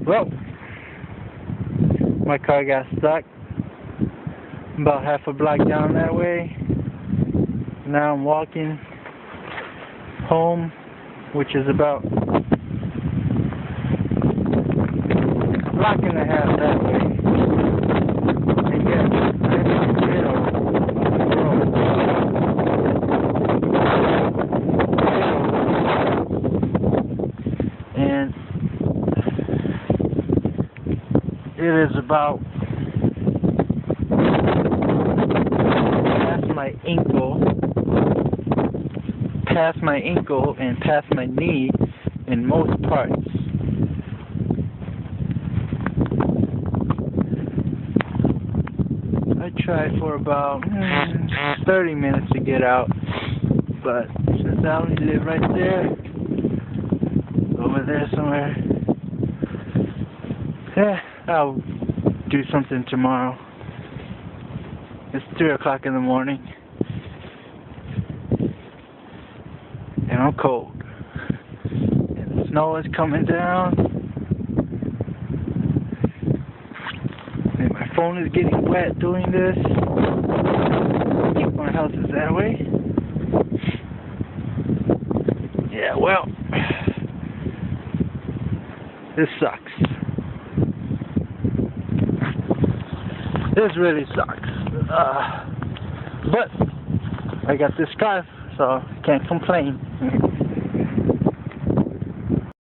Well, my car got stuck about half a block down that way. Now I'm walking home, which is about a block and a half that way. And yet, I'm in the middle of the road. And it is about past my ankle and past my knee in most parts. I tried for about 30 minutes to get out, but since I only live right there, over there somewhere, I'll do something tomorrow. It's 3 o'clock in the morning, and I'm cold, and the snow is coming down, and my phone is getting wet doing this. My house is that way. Yeah, well, this sucks. This really sucks. But I got this scarf, so I can't complain.